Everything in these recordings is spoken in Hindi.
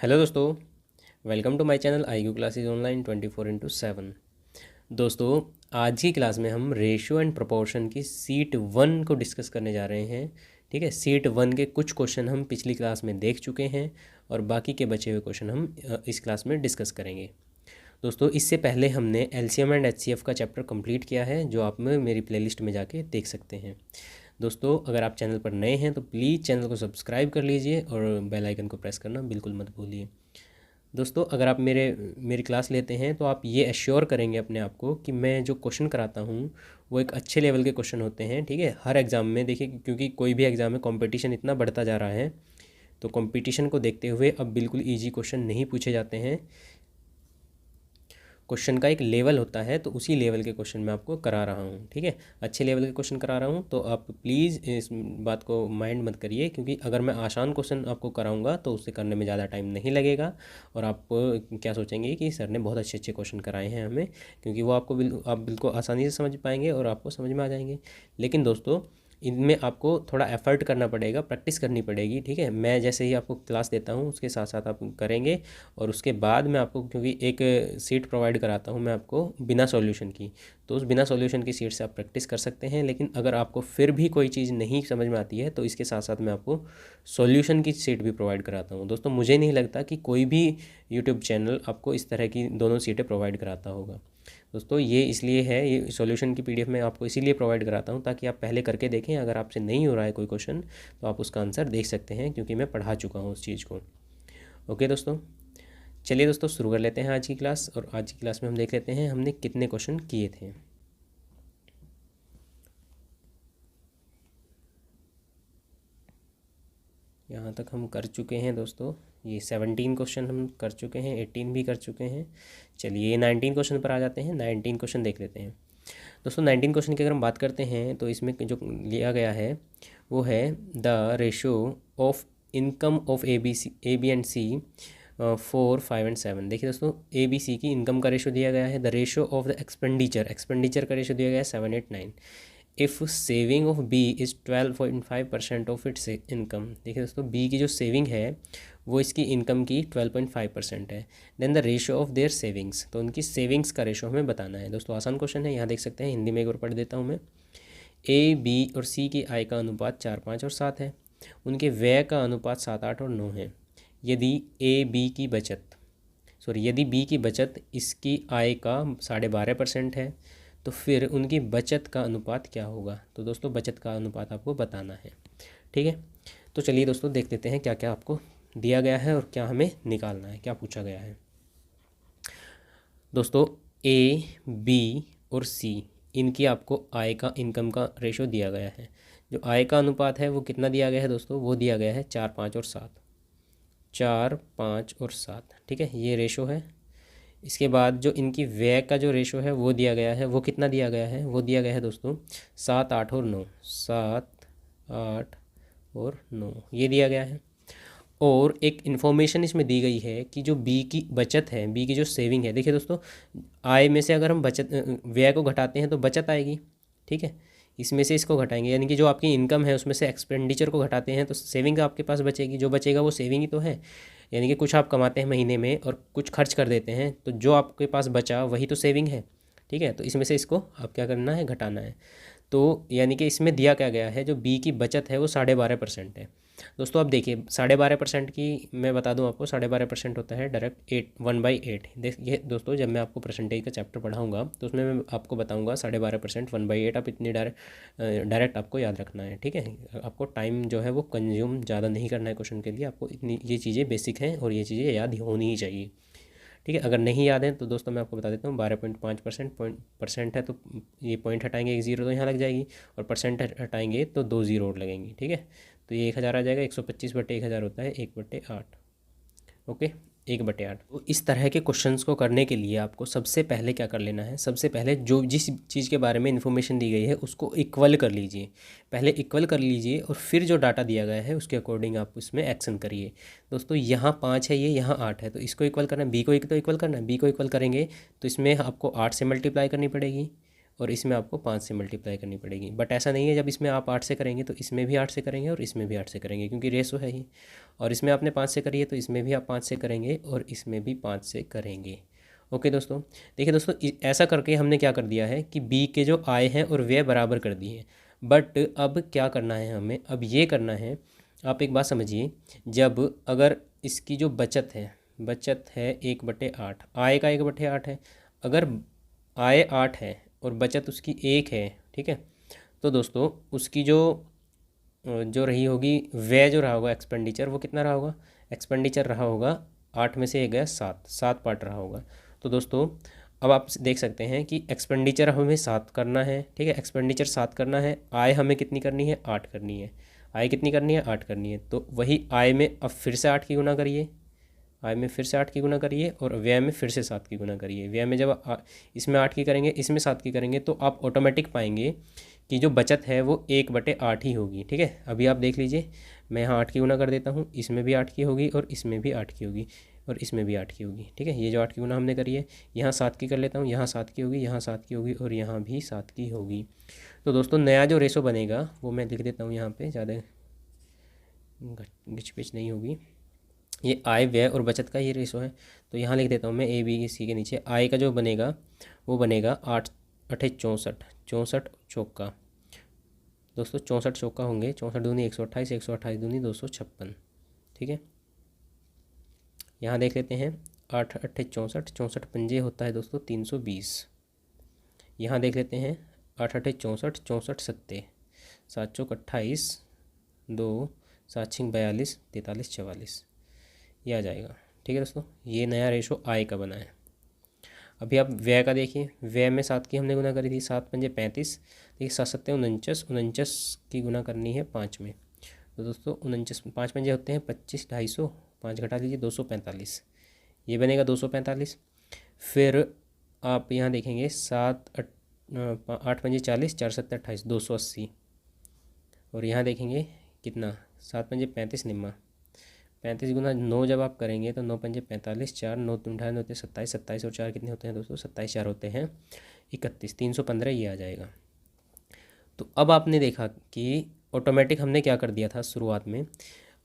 हेलो दोस्तों, welcome to my channel IQ classes online 24/7। दोस्तों, आज की क्लास में हम रेशियो एंड प्रोपोर्शन की सीट 1 को डिस्कस करने जा रहे हैं। ठीक है, सीट 1 के कुछ क्वेश्चन हम पिछली क्लास में देख चुके हैं और बाकी के बचे हुए क्वेश्चन हम इस क्लास में डिस्कस करेंगे। दोस्तों, इससे पहले हमने LCM एंड HCF का चैप्टर कंप्लीट किया है, जो आप मेरी प्लेलिस्ट में जाके देख सकते हैं। दोस्तों, अगर आप चैनल पर नए हैं तो प्लीज़ चैनल को सब्सक्राइब कर लीजिए और बेल आइकन को प्रेस करना बिल्कुल मत भूलिए। दोस्तों, अगर आप मेरी क्लास लेते हैं तो आप ये एश्योर करेंगे अपने आप को कि मैं जो क्वेश्चन कराता हूँ वो एक अच्छे लेवल के क्वेश्चन होते हैं। ठीक है, हर एग्ज़ाम में देखिए, क्योंकि कोई भी एग्ज़ाम में कंपटीशन इतना बढ़ता जा रहा है, तो कंपटीशन को देखते हुए अब बिल्कुल ईजी क्वेश्चन नहीं पूछे जाते हैं। क्वेश्चन का एक लेवल होता है, तो उसी लेवल के क्वेश्चन मैं आपको करा रहा हूँ। ठीक है, अच्छे लेवल के क्वेश्चन करा रहा हूँ, तो आप प्लीज़ इस बात को माइंड मत करिए, क्योंकि अगर मैं आसान क्वेश्चन आपको कराऊंगा तो उससे करने में ज़्यादा टाइम नहीं लगेगा और आप क्या सोचेंगे कि सर ने बहुत अच्छे अच्छे क्वेश्चन कराए हैं हमें, क्योंकि वो आप बिल्कुल आसानी से समझ पाएंगे और आपको समझ में आ जाएंगे। लेकिन दोस्तों, इनमें आपको थोड़ा एफर्ट करना पड़ेगा, प्रैक्टिस करनी पड़ेगी। ठीक है, मैं जैसे ही आपको क्लास देता हूँ उसके साथ साथ आप करेंगे और उसके बाद मैं आपको, क्योंकि एक सीट प्रोवाइड कराता हूँ मैं आपको बिना सॉल्यूशन की, तो उस बिना सॉल्यूशन की सीट से आप प्रैक्टिस कर सकते हैं। लेकिन अगर आपको फिर भी कोई चीज़ नहीं समझ में आती है तो इसके साथ साथ मैं आपको सॉल्यूशन की सीट भी प्रोवाइड कराता हूँ। दोस्तों, मुझे नहीं लगता कि कोई भी यूट्यूब चैनल आपको इस तरह की दोनों सीटें प्रोवाइड कराता होगा। दोस्तों, ये इसलिए है, ये सॉल्यूशन की PDF मैं आपको इसीलिए प्रोवाइड कराता हूँ ताकि आप पहले करके देखें। अगर आपसे नहीं हो रहा है कोई क्वेश्चन तो आप उसका आंसर देख सकते हैं, क्योंकि मैं पढ़ा चुका हूँ उस चीज़ को। ओके दोस्तों, चलिए दोस्तों, शुरू कर लेते हैं आज की क्लास। और आज की क्लास में हम देख लेते हैं हमने कितने क्वेश्चन किए थे। यहाँ तक हम कर चुके हैं दोस्तों, ये 17 क्वेश्चन हम कर चुके हैं, 18 भी कर चुके हैं। चलिए 19 क्वेश्चन पर आ जाते हैं, 19 क्वेश्चन देख लेते हैं। दोस्तों, 19 क्वेश्चन की अगर हम बात करते हैं तो इसमें जो लिया गया है वो है the ratio of income of A B and C 4, 5 and 7। देखिए दोस्तों, ABC की इनकम का रेशो दिया गया है। The ratio of the expenditure का रेशो दिया गया है 7, 8, 9। If saving of B is 12.5% of its income. देखिए दोस्तों, B की जो सेविंग है वो इसकी इनकम की 12.5% है। Then the ratio of their savings, तो उनकी सेविंग्स का रेशो हमें बताना है। दोस्तों, आसान क्वेश्चन है, यहाँ देख सकते हैं, हिंदी में एक बार पढ़ देता हूँ मैं। A, B और C की आय का अनुपात 4, 5 और 7 है। उनके व्यय का अनुपात 7, 8 और 9 है। यदि यदि B की बचत इसकी आय का 12.5% है, तो फिर उनकी बचत का अनुपात क्या होगा। तो दोस्तों, बचत का अनुपात आपको बताना है। ठीक है, तो चलिए दोस्तों, देख लेते हैं क्या क्या आपको दिया गया है और क्या हमें निकालना है, क्या पूछा गया है। दोस्तों, A, B और C इनकी आपको आय का, इनकम का रेशो दिया गया है। जो आय का अनुपात है वो कितना दिया गया है दोस्तों, वो दिया गया है 4, 5 और 7। 4, 5 और 7, ठीक है, ये रेशो है। इसके बाद जो इनकी व्यय का जो रेशो है वो दिया गया है, वो कितना दिया गया है, वो दिया गया है दोस्तों 7, 8 और 9। 7, 8 और 9 ये दिया गया है। और एक इन्फॉर्मेशन इसमें दी गई है कि जो B की बचत है, B की जो सेविंग है, देखिए दोस्तों, आय में से अगर हम व्यय को घटाते हैं तो बचत आएगी। ठीक है, इसमें से इसको घटाएंगे, यानी कि जो आपकी इनकम है उसमें से एक्सपेंडिचर को घटाते हैं तो सेविंग आपके पास बचेगी। जो बचेगा वो सेविंग ही तो है, यानी कि कुछ आप कमाते हैं महीने में और कुछ खर्च कर देते हैं, तो जो आपके पास बचा वही तो सेविंग है। ठीक है, तो इसमें से इसको आप क्या करना है, घटाना है। तो यानी कि इसमें दिया क्या गया है, जो B की बचत है वो 12.5% है। दोस्तों, अब देखिए 12.5% की मैं बता दूं आपको, 12.5% होता है डायरेक्ट 1/8। देखिए दोस्तों, जब मैं आपको परसेंटेज का चैप्टर पढ़ाऊंगा तो उसमें मैं आपको बताऊंगा 12.5% 1/8। आप इतनी डायरेक्ट आपको याद रखना है। ठीक है, आपको टाइम जो है वो कंज्यूम ज़्यादा नहीं करना है क्वेश्चन के लिए। आपको इतनी ये चीज़ें बेसिक हैं और ये चीज़ें याद होनी ही चाहिए। ठीक है, अगर नहीं याद है तो दोस्तों मैं आपको बता देता हूँ, 12.5% है तो ये पॉइंट हटाएंगे, एक ज़ीरो तो यहाँ लग जाएगी, और परसेंट हटाएंगे तो 2 ज़ीरो और लगेंगी। ठीक है, तो ये 1000 आ जाएगा। 125/1000 होता है 1/8। ओके, 1/8। तो इस तरह के क्वेश्चंस को करने के लिए आपको सबसे पहले क्या कर लेना है, सबसे पहले जो जिस चीज़ के बारे में इन्फॉर्मेशन दी गई है उसको इक्वल कर लीजिए। पहले इक्वल कर लीजिए और फिर जो डाटा दिया गया है उसके अकॉर्डिंग आप उसमें एक्शन करिए। दोस्तों, यहाँ 5 है, ये यहाँ 8 है, तो इसको इक्वल करना है। B को तो इक्वल करना है, B को इक्वल करेंगे तो इसमें आपको 8 से मल्टीप्लाई करनी पड़ेगी और इसमें आपको 5 से मल्टीप्लाई करनी पड़ेगी। बट ऐसा नहीं है, जब इसमें आप 8 से करेंगे तो इसमें भी 8 से करेंगे और इसमें भी 8 से करेंगे, क्योंकि रेशो है ही। और इसमें आपने 5 से करी है तो इसमें भी आप 5 से करेंगे और इसमें भी 5 से करेंगे। ओके दोस्तों, देखिए दोस्तों, ऐसा करके हमने क्या कर दिया है कि बी के जो आय हैं और व्यय बराबर कर दिए हैं। बट अब क्या करना है हमें, अब ये करना है, आप एक बात समझिए, जब अगर इसकी जो बचत है 1/8, आय का 1/8 है, अगर आय 8 है और बचत उसकी 1 है, ठीक है, तो दोस्तों उसकी जो रही होगी व्यय, जो रहा होगा एक्सपेंडिचर, वो कितना रहा होगा, एक्सपेंडिचर रहा होगा 8 में से 1 गया 7 पार्ट रहा होगा। तो दोस्तों अब आप देख सकते हैं कि एक्सपेंडिचर हमें 7 करना है, ठीक है, एक्सपेंडिचर 7 करना है, आय हमें कितनी करनी है, 8 करनी है। आय कितनी करनी है, 8 करनी है। तो वही आय में अब फिर से 8 की गुना करिए, आय में फिर से 8 की गुना करिए और व्यय में फिर से 7 की गुना करिए। व्यय में जब इसमें 8 की करेंगे, इसमें 7 की करेंगे, तो आप ऑटोमेटिक पाएंगे कि जो बचत है वो 1/8 ही होगी। ठीक है, अभी आप देख लीजिए, मैं यहाँ 8 की गुना कर देता हूँ, इसमें भी 8 की होगी और इसमें भी 8 की होगी और इसमें भी 8 की होगी। ठीक है, ये जो 8 की गुना हमने करी है, यहाँ 7 की कर लेता हूँ, यहाँ 7 की होगी, यहाँ 7 की होगी और यहाँ भी 7 की होगी। तो दोस्तों नया जो रेशो बनेगा वो मैं लिख देता हूँ यहाँ पे, ज़्यादा घिच पिच नहीं होगी। ये आय, व्यय और बचत का ये रेशो है, तो यहाँ लिख देता हूँ मैं A B C के नीचे आय का जो बनेगा वो बनेगा 8 8 64, 64 चौका दोस्तों, 64 चौका होंगे, 64 दूनी 128, 128 दूनी 256। ठीक है, यहाँ देख लेते हैं 8 8 64, 64 पंजे होता है दोस्तों 320। यहाँ देख लेते हैं 8 8 64, 64 सत्ते 7 चौक 28, 2 7 6 42, 43 44, ये आ जाएगा। ठीक है दोस्तों, ये नया रेशो आय का बना है। अभी आप व्यय का देखिए, व्यय में 7 की हमने गुना करी थी, 7 पंजे 35, देखिए 7 सत्ते 49, 49 की गुना करनी है 5 में। तो दोस्तों 49, 5 पंजे होते हैं 25, 250, 5 घटा लीजिए 245, ये बनेगा 245। फिर आप यहाँ देखेंगे 8 पंजे 40, 4 सत्ते 28, 280। और यहाँ देखेंगे कितना, 7 पंजे 35 निम्मा 35 गुना 9 जब आप करेंगे तो 9 पंजे 45, 4 9 28 होते हैं 27, 27 और 4 कितने होते हैं दोस्तों, 27 4 होते हैं 31, 315 ये आ जाएगा। तो अब आपने देखा कि ऑटोमेटिक हमने क्या कर दिया था शुरुआत में।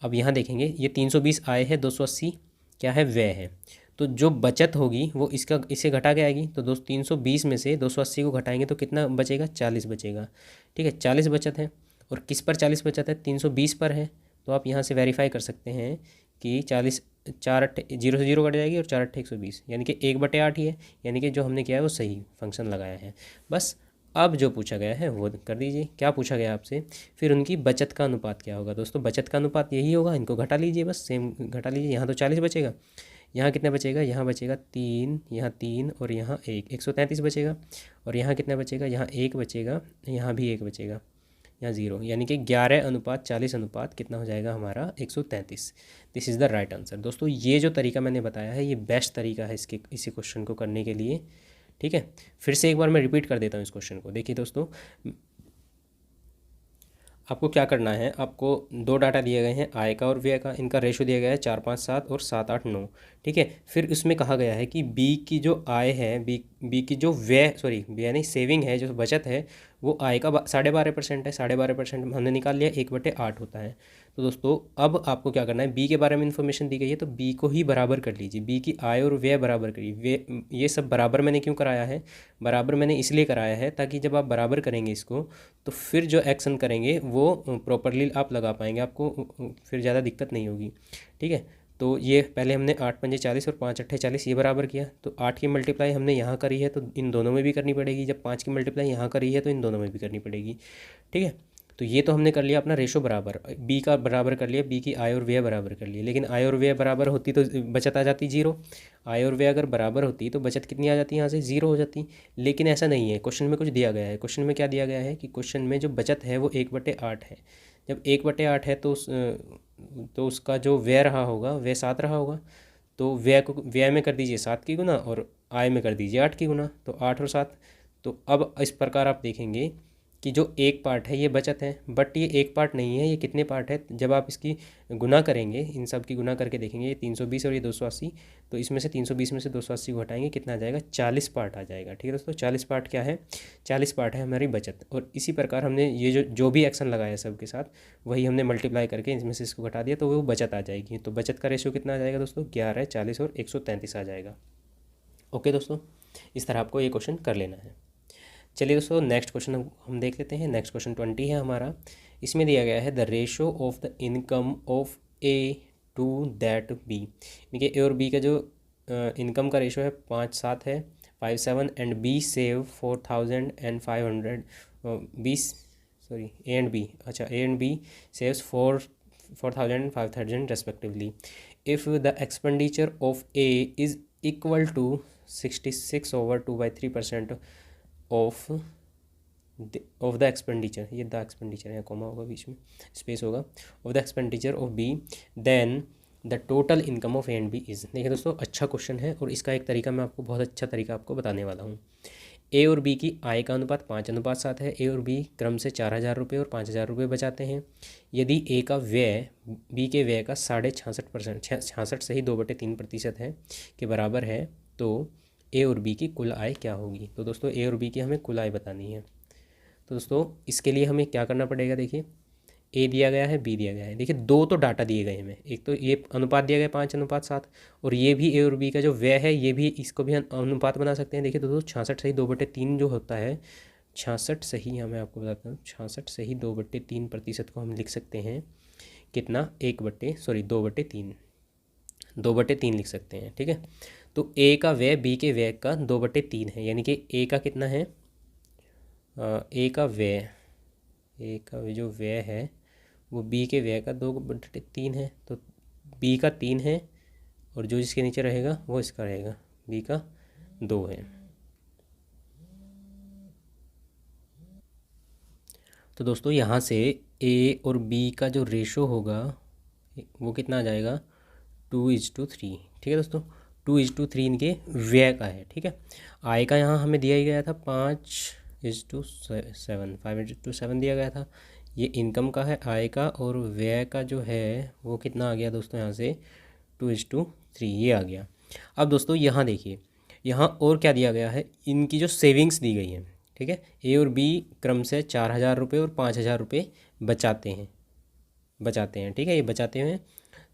अब यहाँ देखेंगे ये 320 आय है, 280 क्या है, व्यय है। तो जो बचत होगी वो इसे घटा के आएगी। तो दोस्तों 320 में से 280 को घटाएंगे तो कितना बचेगा, 40 बचेगा। ठीक है, 40 बचत है, और किस पर 40 बचत है, 320 पर है। तो आप यहाँ से वेरीफाई कर सकते हैं कि 40, 4 8 0 से 0 कट जाएगी और 4 8 120, यानी कि 1/8 ही है, यानी कि जो हमने किया है वो सही फंक्शन लगाया है। बस अब जो पूछा गया है वो कर दीजिए। क्या पूछा गया आपसे, फिर उनकी बचत का अनुपात क्या होगा। दोस्तों बचत का अनुपात यही होगा, इनको घटा लीजिए, बस सेम घटा लीजिए। यहाँ तो 40 बचेगा, यहाँ कितना बचेगा, यहाँ बचेगा 3, यहाँ 3 और यहाँ 1, 133 बचेगा। और यहाँ कितना बचेगा, यहाँ 1 बचेगा, यहाँ भी 1 बचेगा, यहाँ 0, यानी कि 11:40 अनुपात कितना हो जाएगा हमारा, 133। This is the right answer. दोस्तों ये जो तरीका मैंने बताया है ये बेस्ट तरीका है इसी क्वेश्चन को करने के लिए। ठीक है, फिर से एक बार मैं रिपीट कर देता हूँ इस क्वेश्चन को। देखिए दोस्तों, आपको क्या करना है, आपको 2 डाटा दिए गए हैं आय का और व्यय का, इनका रेशो दिया गया है 4 5 7 और 7 8 9। ठीक है, फिर उसमें कहा गया है कि बी की जो आय है, बी की जो व्यय, सॉरी यानी सेविंग है, जो बचत है, वो आय का 12.5% है। 12.5% हमने निकाल लिया, 1/8 होता है। तो दोस्तों अब आपको क्या करना है, बी के बारे में इन्फॉर्मेशन दी गई है तो बी को ही बराबर कर लीजिए, बी की आय और व्यय बराबर करिए। ये सब बराबर मैंने क्यों कराया है, बराबर मैंने इसलिए कराया है ताकि जब आप बराबर करेंगे इसको तो फिर जो एक्शन करेंगे वो प्रॉपरली आप लगा पाएंगे, आपको फिर ज़्यादा दिक्कत नहीं होगी। ठीक है, तो ये पहले हमने 8 पंजे 40 और 5 अट्ठे 40 ये बराबर किया, तो 8 की मल्टीप्लाई हमने यहाँ करी है तो इन दोनों में भी करनी पड़ेगी। जब 5 की मल्टीप्लाई यहाँ करी है तो इन दोनों में भी करनी पड़ेगी। ठीक है, तो ये तो हमने कर लिया अपना रेशो बराबर, बी का बराबर कर लिया, बी की आय और व्यय बराबर कर लिया। लेकिन आय और व्यय बराबर होती तो बचत आ जाती 0। आय और व्यय अगर बराबर होती तो बचत कितनी आ जाती, यहाँ से 0 हो जाती। लेकिन ऐसा नहीं है, क्वेश्चन में कुछ दिया गया है। क्वेश्चन में क्या दिया गया है कि क्वेश्चन में जो बचत है वो 1/8 है। जब 1/8 है तो उसका जो व्यय रहा होगा व्यय 7 रहा होगा, तो व्यय में कर दीजिए 7 की गुना और आय में कर दीजिए 8 की गुना, तो 8 और 7। तो अब इस प्रकार आप देखेंगे कि जो एक पार्ट है ये बचत है, बट ये एक पार्ट नहीं है, ये कितने पार्ट है। जब आप इसकी गुना करेंगे, इन सब की गुना करके देखेंगे, ये 320 और ये 280, तो इसमें से 320 में से 280 को हटाएंगे, कितना आ जाएगा, 40 पार्ट आ जाएगा। ठीक है दोस्तों, 40 पार्ट क्या है, 40 पार्ट है हमारी बचत। और इसी प्रकार हमने ये जो भी एक्शन लगाया सब के साथ, वही हमने मल्टीप्लाई करके इसमें से इसको घटा दिया, तो वो बचत आ जाएगी। तो बचत का रेशियो कितना आ जाएगा दोस्तों, 11, 40 और 133 आ जाएगा। ओके दोस्तों, इस तरह आपको ये क्वेश्चन कर लेना है। चलिए दोस्तों, नेक्स्ट क्वेश्चन हम देख लेते हैं। नेक्स्ट क्वेश्चन 20 है हमारा। इसमें दिया गया है the ratio of the income of A to that B. देखिए ए और बी का जो इनकम का रेशो है 5-7 है, 5-7, and B save 4000 and 500, A and B, अच्छा A and B saves 4000 and 5000 respectively. If the expenditure of A is equal to 66/2/3% of the expenditure, ये द एक्सपेंडिचर है, कॉमा होगा बीच में, स्पेस होगा, of the expenditure of B, then the total income of A and B is. देखिए दोस्तों, अच्छा क्वेश्चन है और इसका एक तरीका मैं आपको, बहुत अच्छा तरीका आपको बताने वाला हूँ। ए और बी की आय का अनुपात 5:7 है। ए और बी क्रम से 4000 रुपये और 5000 रुपये बचाते हैं। यदि ए का व्यय बी के व्यय का 66%, 66 से ही 2/3% है, के बराबर है, तो ए और बी की कुल आय क्या होगी। तो दोस्तों ए और बी की हमें कुल आय बतानी है। तो दोस्तों इसके लिए हमें क्या करना पड़ेगा, देखिए ए दिया गया है, बी दिया गया है। देखिए दो तो डाटा दिए गए हमें, एक तो ये अनुपात दिया गया 5:7, और ये भी ए और बी का जो व्यय है, ये भी, इसको भी अनुपात बना सकते हैं। देखिए दोस्तों 66 से ही 2/3 जो होता है, 66 से ही, मैं आपको बताता हूँ, 66 से ही 2/3% को हम लिख सकते हैं कितना, 2/3 लिख सकते हैं। ठीक है, तो ए का व्यय बी के व्यय का 2/3 है, यानी कि ए का कितना है, ए का जो व्यय है वो बी के व्यय का 2/3 है, तो बी का 3 है, और जो जिसके नीचे रहेगा वो इसका रहेगा, बी का 2 है। तो दोस्तों यहाँ से ए और बी का जो रेशो होगा वो कितना आ जाएगा, 2:3। ठीक है दोस्तों, 2:3 इनके व्यय का है। ठीक है, आय का यहाँ हमें दिया ही गया था 5:7, 5:7 दिया गया था। ये इनकम का है, आय का, और व्यय का जो है वो कितना आ गया दोस्तों, यहाँ से 2:3 ये आ गया। अब दोस्तों यहाँ देखिए, यहाँ और क्या दिया गया है, इनकी जो सेविंग्स दी गई है। ठीक है, ए और बी क्रम से 4000 रुपये और 5000 रुपये बचाते हैं। ठीक है, ये बचाते हैं।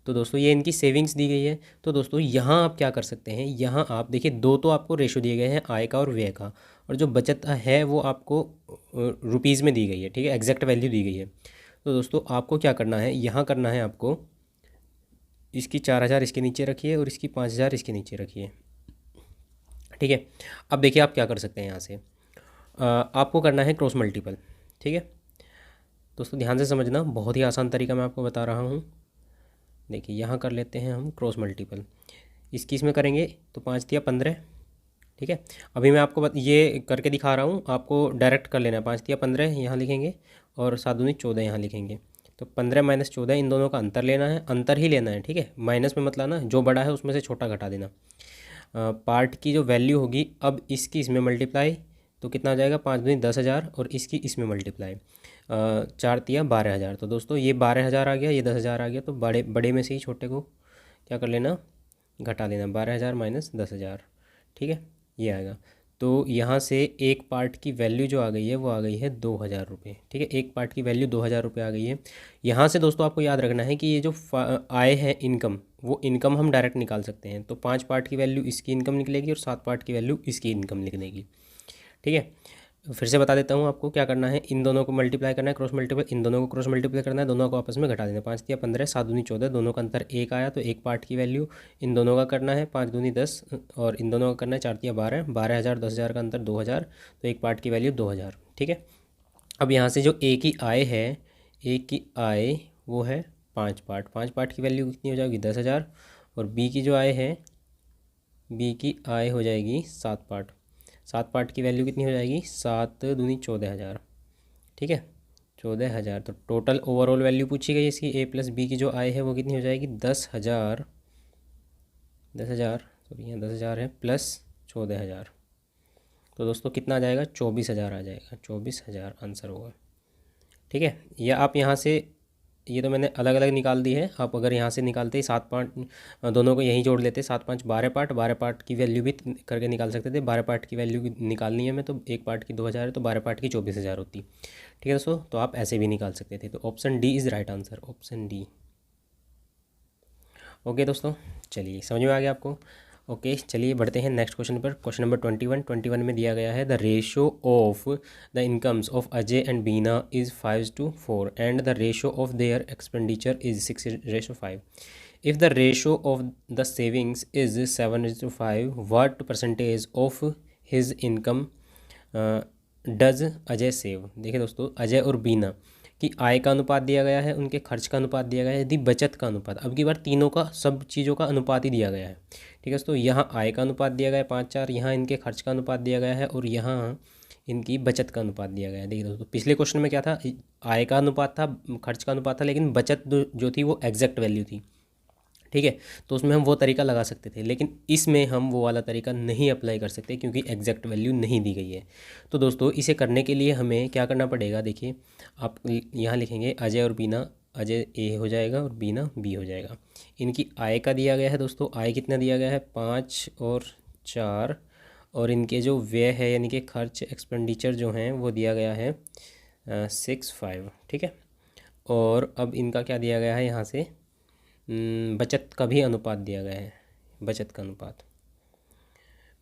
तो दोस्तों ये इनकी सेविंग्स दी गई है। तो दोस्तों यहाँ आप क्या कर सकते हैं, यहाँ आप देखिए दो तो आपको रेशो दिए गए हैं आय का और व्यय का, और जो बचत है वो आपको रुपीज़ में दी गई है। ठीक है, एग्जैक्ट वैल्यू दी गई है। तो दोस्तों आपको क्या करना है, यहाँ करना है आपको, इसकी 4000 इसके नीचे रखिए और इसकी 5000 इसके नीचे रखिए। ठीक है, अब देखिए आप क्या कर सकते हैं, यहाँ से आपको करना है क्रॉस मल्टीपल। ठीक है दोस्तों, ध्यान से समझना, बहुत ही आसान तरीका मैं आपको बता रहा हूँ। देखिए यहाँ कर लेते हैं हम क्रॉस मल्टीपल, इसकी इसमें करेंगे तो 5×3 = 15। ठीक है, अभी मैं आपको ये करके दिखा रहा हूँ, आपको डायरेक्ट कर लेना है। 5×3 = 15 यहाँ लिखेंगे, और 7×2 = 14 यहाँ लिखेंगे। तो 15 - 14 इन दोनों का अंतर लेना है, अंतर ही लेना है। ठीक है, माइनस में मत लाना, जो बड़ा है उसमें से छोटा घटा देना। पार्ट की जो वैल्यू होगी, अब इसकी इसमें मल्टीप्लाई, तो कितना आ जाएगा, 5×2 = 10,000, और इसकी इसमें मल्टीप्लाई, 4×3 = 12,000। तो दोस्तों ये 12,000 आ गया, ये 10,000 आ गया, तो बड़े में से ही छोटे को क्या कर लेना, घटा लेना, 12,000 - 10,000। ठीक है, ये आएगा। तो यहाँ से एक पार्ट की वैल्यू जो आ गई है वो आ गई है 2,000 रुपये। ठीक है, एक पार्ट की वैल्यू 2,000 रुपये आ गई है। यहाँ से दोस्तों आपको याद रखना है कि ये जो आय है इनकम, वो इनकम हम डायरेक्ट निकाल सकते हैं। तो 5 पार्ट की वैल्यू इसकी इनकम निकलेगी और 7 पार्ट की वैल्यू इसकी इनकम निकलेगी। ठीक है, फिर से बता देता हूँ आपको क्या करना है, इन दोनों को मल्टीप्लाई करना है, क्रॉस मल्टीपल, इन दोनों को क्रॉस मल्टीप्लाई करना है, दोनों को आपस में घटा देना। 5×3 = 15, 7×2 = 14, दोनों का अंतर 1 आया, तो एक पार्ट की वैल्यू इन दोनों का करना है 5×2 = 10, और इन दोनों का करना है 4×3 = 12, 12,000 10,000 का अंतर 2,000, तो एक पार्ट की वैल्यू 2,000। ठीक है, अब यहाँ से जो ए की आय है, ए की आय वो है 5 पार्ट, 5 पार्ट की वैल्यू कितनी हो जाएगी, 10,000, और बी की जो आय है, बी की आय हो जाएगी 7 पार्ट, 7 पार्ट की वैल्यू कितनी हो जाएगी, 7×2 = 14,000। ठीक है, 14,000। तो टोटल ओवरऑल वैल्यू पूछी गई इसकी, ए प्लस बी की जो आय है वो कितनी हो जाएगी, 10,000, 10,000, सॉरी यहाँ 10,000 है, प्लस 14,000। तो दोस्तों कितना आ जाएगा, 24,000 आ जाएगा, 24,000 आंसर होगा। ठीक है, या आप यहाँ से, ये तो मैंने अलग अलग निकाल दी है, आप अगर यहाँ से निकालते ही 7 पार्ट दोनों को यहीं जोड़ लेते, 7 5 12 पार्ट, 12 पार्ट की वैल्यू भी करके निकाल सकते थे। 12 पार्ट की वैल्यू निकालनी है मैं, तो एक पार्ट की 2,000 है, तो 12 पार्ट की 24,000 होती। ठीक है दोस्तों, तो आप ऐसे भी निकाल सकते थे। तो option D is right answer, option D. Okay दोस्तों, चलिए समझ में आ गया आपको। ओके चलिए बढ़ते हैं नेक्स्ट क्वेश्चन पर। क्वेश्चन नंबर 21 में दिया गया है the ratio of the incomes of Ajay and Beena is 5:4 and the ratio of their expenditure is 6:5। If the ratio of the savings is 7:5, what percentage of his income does Ajay save. देखिए दोस्तों, अजय और बीना की आय का अनुपात दिया गया है, उनके खर्च का अनुपात दिया गया है, यदि बचत का अनुपात, अब की बार तीनों का, सब चीज़ों का अनुपात ही दिया गया है। ठीक है दोस्तों, यहाँ आय का अनुपात दिया गया है 5:4, यहाँ इनके खर्च का अनुपात दिया गया है, और यहाँ इनकी बचत का अनुपात दिया गया है। देखिए दोस्तों, पिछले क्वेश्चन में क्या था, आय का अनुपात था, खर्च का अनुपात था, लेकिन बचत जो थी वो एग्जैक्ट वैल्यू थी। ठीक है, तो उसमें हम वो तरीका लगा सकते थे, लेकिन इसमें हम वो वाला तरीका नहीं अप्लाई कर सकते क्योंकि एग्जैक्ट वैल्यू नहीं दी गई है। तो दोस्तों इसे करने के लिए हमें क्या करना पड़ेगा, देखिए आप यहाँ लिखेंगे अजय और बीना, अजय ए हो जाएगा और बीना बी हो जाएगा। इनकी आय का दिया गया है दोस्तों, आय कितना दिया गया है, 5 और 4, और इनके जो व्यय है यानी कि खर्च एक्सपेंडिचर जो हैं वो दिया गया है 6:5। ठीक है, और अब इनका क्या दिया गया है, यहाँ से बचत का भी अनुपात दिया गया है, बचत का अनुपात,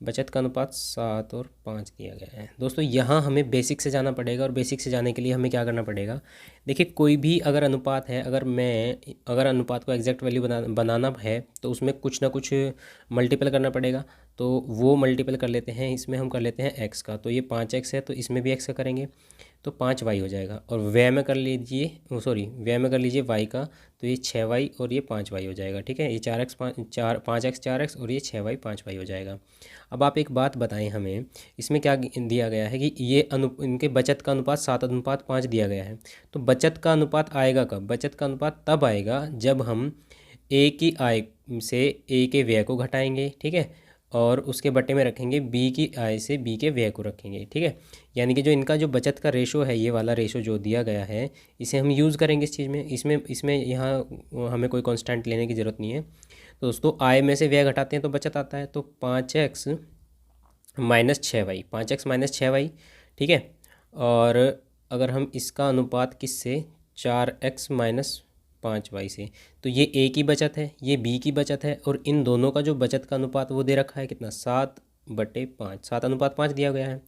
बचत का अनुपात 7 और 5 दिया गया है। दोस्तों यहाँ हमें बेसिक से जाना पड़ेगा, और बेसिक से जाने के लिए हमें क्या करना पड़ेगा, देखिए कोई भी अगर अनुपात है, अगर अनुपात को एग्जैक्ट वैल्यू बनाना है तो उसमें कुछ ना कुछ मल्टीपल करना पड़ेगा। तो वो मल्टीपल कर लेते हैं, इसमें हम कर लेते हैं एक्स का, तो ये 5x है, तो इसमें भी एक्स का करेंगे तो 5y हो जाएगा। और व्यय में कर लीजिए, व्यय में कर लीजिए y का, तो ये 6y और ये 5y हो जाएगा। ठीक है, ये 4x 5x 4x और ये 6y 5y हो जाएगा। अब आप एक बात बताएं हमें, इसमें क्या दिया गया है कि ये इनके बचत का अनुपात 7:5 दिया गया है। तो बचत का अनुपात आएगा कब, बचत का अनुपात तब आएगा जब हम ए की आय से ए के व्यय को घटाएंगे। ठीक है, और उसके बट्टे में रखेंगे बी की आय से बी के व्यय को रखेंगे। ठीक है, यानी कि जो इनका जो बचत का रेशो है, ये वाला रेशो जो दिया गया है, इसे हम यूज़ करेंगे इस चीज़ में। इसमें इसमें यहाँ हमें कोई कांस्टेंट लेने की ज़रूरत नहीं है। तो दोस्तों आय में से व्यय घटाते हैं तो बचत आता है, तो 5x minus 6y, 5x minus 6y। ठीक है, और अगर हम इसका अनुपात किससे, 4x माइनस 5y से, तो ये ए की बचत है, ये बी की बचत है, और इन दोनों का जो बचत का अनुपात वो दे रखा है कितना, 7/5, 7:5 दिया गया है।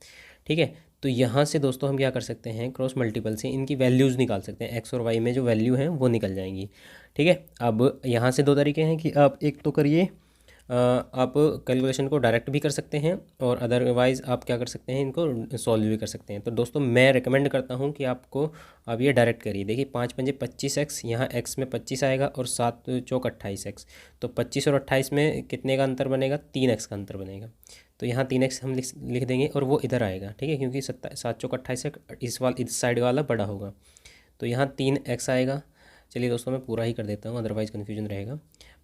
ठीक है, तो यहाँ से दोस्तों हम क्या कर सकते हैं, क्रॉस मल्टीपल से इनकी वैल्यूज़ निकाल सकते हैं, एक्स और वाई में जो वैल्यू हैं वो निकल जाएंगी। ठीक है, अब यहाँ से दो तरीके हैं कि आप एक तो करिए, आप कैलकुलेशन को डायरेक्ट भी कर सकते हैं, और अदरवाइज़ आप क्या कर सकते हैं, इनको सॉल्व भी कर सकते हैं। तो दोस्तों मैं रिकमेंड करता हूं कि आपको आप ये डायरेक्ट करिए। देखिए 5×5 = 25x, यहाँ x में 25 आएगा, और 7×4 = 28x। तो 25 और 28 में कितने का अंतर बनेगा, 3x का अंतर बनेगा। तो यहाँ 3x हम लिख देंगे, और वो इधर आएगा। ठीक है, क्योंकि 7×4 = 28, इस साइड वाला बड़ा होगा, तो यहाँ 3x आएगा। चलिए दोस्तों मैं पूरा ही कर देता हूँ, अदरवाइज़ कन्फ्यूजन रहेगा।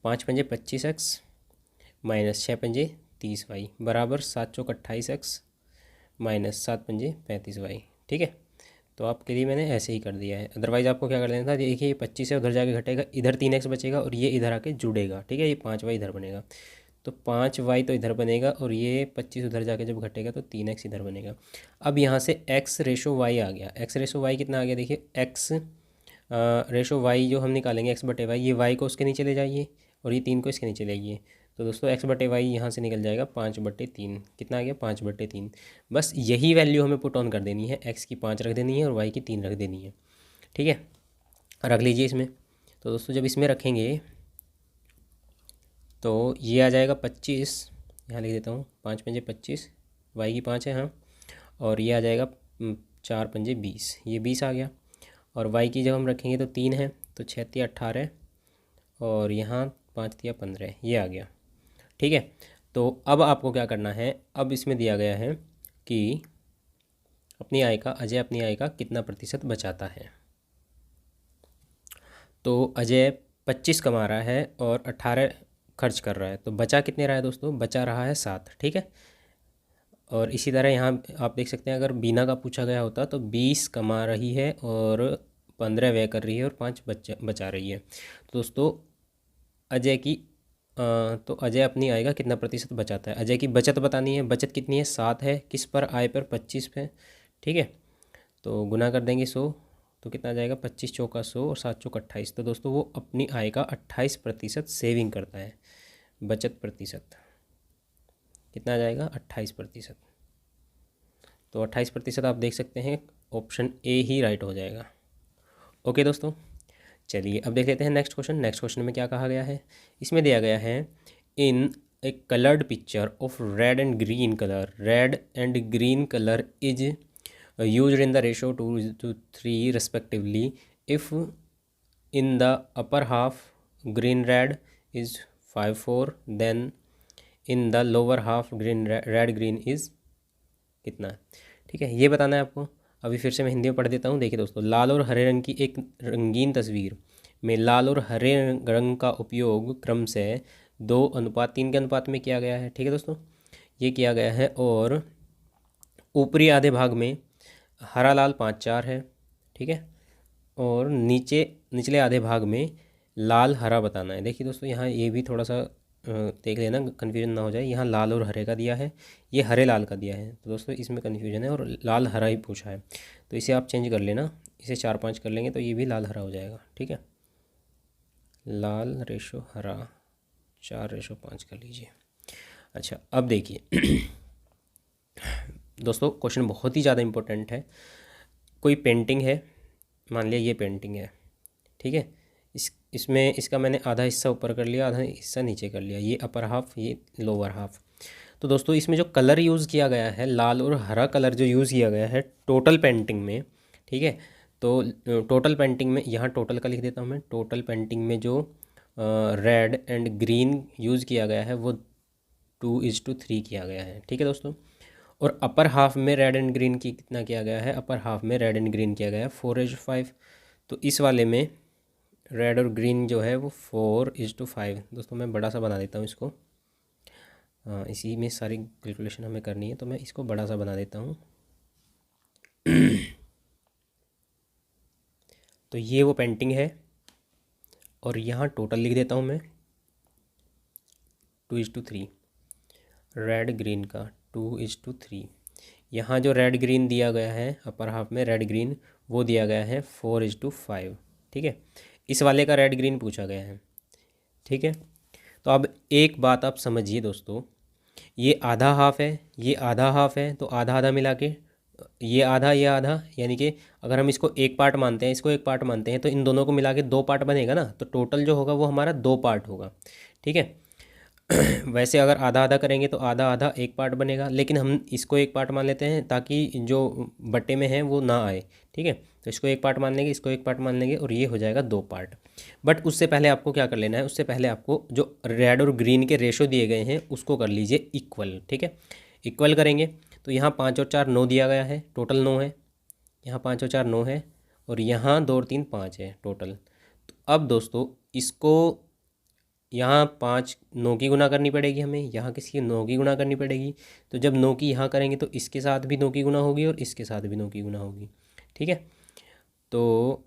5×5 = 25x माइनस 6×5 = 30y बराबर 7×4 = 28x माइनस 7×5 = 35y। ठीक है, तो आपके लिए मैंने ऐसे ही कर दिया है। अदरवाइज़ आपको क्या कर देना था, देखिए ये 25 है, उधर जाके घटेगा, इधर 3x बचेगा, और ये इधर आके जुड़ेगा। ठीक है, ये 5y इधर बनेगा, तो 5y तो इधर बनेगा, और ये 25 उधर जाके जब घटेगा तो 3x इधर बनेगा। अब यहाँ से x/y आ गया, x/y कितना आ गया, देखिए x/y जो हम निकालेंगे x/y, ये y को उसके नीचे ले जाइए, और ये 3 को इसके नीचे ले आइए। तो दोस्तों x/y यहाँ से निकल जाएगा 5/3, कितना आ गया, 5/3। बस यही वैल्यू हमें पुट ऑन कर देनी है, x की 5 रख देनी है और y की 3 रख देनी है। ठीक है, रख लीजिए इसमें। तो दोस्तों जब इसमें रखेंगे तो ये आ जाएगा 25, यहाँ लिख देता हूँ, 5×5 = 25, y की 5 है हाँ, और ये आ जाएगा 4×5 = 20, ये 20 आ गया। और y की जब हम रखेंगे तो 3 है, तो 6×3 = 18, और यहाँ 5×3 = 15, ये आ गया। ठीक है, तो अब आपको क्या करना है, अब इसमें दिया गया है कि अजय अपनी आय का कितना प्रतिशत बचाता है। तो अजय 25 कमा रहा है और 18 खर्च कर रहा है, तो बचा कितने रहा है दोस्तों, बचा रहा है 7। ठीक है, और इसी तरह यहाँ आप देख सकते हैं, अगर बीना का पूछा गया होता तो 20 कमा रही है और 15 व्यय कर रही है और 5 बचा रही है। तो दोस्तों अजय की तो अजय अपनी आय का कितना प्रतिशत बचाता है। अजय की बचत बतानी है। बचत कितनी है, 7 है। किस पर, आय पर, 25 पे। ठीक है, तो गुना कर देंगे 100, तो कितना आ जाएगा, 25 चौका 100 और 7 चौका 28। तो दोस्तों वो अपनी आय का 28% सेविंग करता है। बचत प्रतिशत कितना आ जाएगा, 28%। तो 28% आप देख सकते हैं, ऑप्शन ए ही राइट हो जाएगा। ओके दोस्तों, चलिए अब देख लेते हैं नेक्स्ट क्वेश्चन। नेक्स्ट क्वेश्चन में क्या कहा गया है, इसमें दिया गया है in a coloured picture of red and green colour, red and green colour is used in the ratio 2:3 respectively. If in the upper half green red is 5:4, then in the lower half green red green is कितना। ठीक है, ये बताना है आपको। अभी फिर से मैं हिंदी में पढ़ देता हूँ। देखिए दोस्तों, लाल और हरे रंग की एक रंगीन तस्वीर में लाल और हरे रंग का उपयोग क्रम से 2:3 के अनुपात में किया गया है। ठीक है दोस्तों, ये किया गया है। और ऊपरी आधे भाग में हरा लाल 5:4 है। ठीक है, और निचले आधे भाग में लाल हरा बताना है। देखिए दोस्तों, यहाँ ये भी थोड़ा सा देख लेना, कन्फ्यूजन ना हो जाए। यहाँ लाल और हरे का दिया है, ये हरे लाल का दिया है। तो दोस्तों इसमें कन्फ्यूजन है और लाल हरा ही पूछा है, तो इसे आप चेंज कर लेना। इसे 4-5 कर लेंगे तो ये भी लाल हरा हो जाएगा। ठीक है, लाल रेशो हरा 4:5 कर लीजिए। अच्छा, अब देखिए दोस्तों, क्वेश्चन बहुत ही ज़्यादा इम्पोर्टेंट है। कोई पेंटिंग है, मान लिया ये पेंटिंग है। ठीक है, इसमें इसका मैंने आधा हिस्सा ऊपर कर लिया, आधा हिस्सा नीचे कर लिया। ये अपर हाफ, ये लोअर हाफ। तो दोस्तों इसमें जो कलर यूज़ किया गया है, लाल और हरा कलर जो यूज़ किया गया है टोटल पेंटिंग में, ठीक है, तो टोटल पेंटिंग में, यहाँ टोटल का लिख देता हूँ मैं। टोटल पेंटिंग में जो रेड एंड ग्रीन यूज़ किया गया है वो 2:3 किया गया है। ठीक है दोस्तों, और अपर हाफ में रेड एंड ग्रीन की कितना किया गया है, अपर हाफ में रेड एंड ग्रीन किया गया है 4:5। तो इस वाले में रेड और ग्रीन जो है वो 4:5। दोस्तों मैं बड़ा सा बना देता हूँ इसको, इसी में सारी कैलकुलेशन हमें करनी है, तो मैं इसको बड़ा सा बना देता हूँ। तो ये वो पेंटिंग है और यहाँ टोटल लिख देता हूँ मैं 2:3 रेड ग्रीन का 2:3। यहाँ जो रेड ग्रीन दिया गया है अपर हाफ में रेड ग्रीन, वो दिया गया है 4:5। ठीक है, इस वाले का रेड ग्रीन पूछा गया है। ठीक है, तो अब एक बात आप समझिए दोस्तों, ये आधा हाफ है, ये आधा हाफ है, तो आधा आधा मिला के ये आधा ये आधा, यानी कि अगर हम इसको एक पार्ट मानते हैं, इसको एक पार्ट मानते हैं, तो इन दोनों को मिला के 2 पार्ट बनेगा ना। तो टोटल जो होगा वो हमारा 2 पार्ट होगा। ठीक है, वैसे अगर आधा आधा करेंगे तो आधा आधा एक पार्ट बनेगा, लेकिन हम इसको एक पार्ट मान लेते हैं ताकि जो बट्टे में है वो ना आए। ठीक है, तो इसको एक पार्ट मान लेंगे, इसको एक पार्ट मान लेंगे और ये हो जाएगा 2 पार्ट। बट उससे पहले आपको क्या कर लेना है, उससे पहले आपको जो रेड और ग्रीन के रेशो दिए गए हैं उसको कर लीजिए इक्वल। ठीक है, इक्वल करेंगे तो यहाँ 5 और 4 9 दिया गया है, टोटल 9 है। यहाँ 5 और 4 9 है और यहाँ 2 और 3 5 है टोटल। तो अब दोस्तों इसको यहाँ 5 9 की गुना करनी पड़ेगी हमें, यहाँ किसी 9 की गुना करनी पड़ेगी। तो जब 9 की यहाँ करेंगे तो इसके साथ भी 9 की गुना होगी और इसके साथ भी 9 की गुना होगी। ठीक है, तो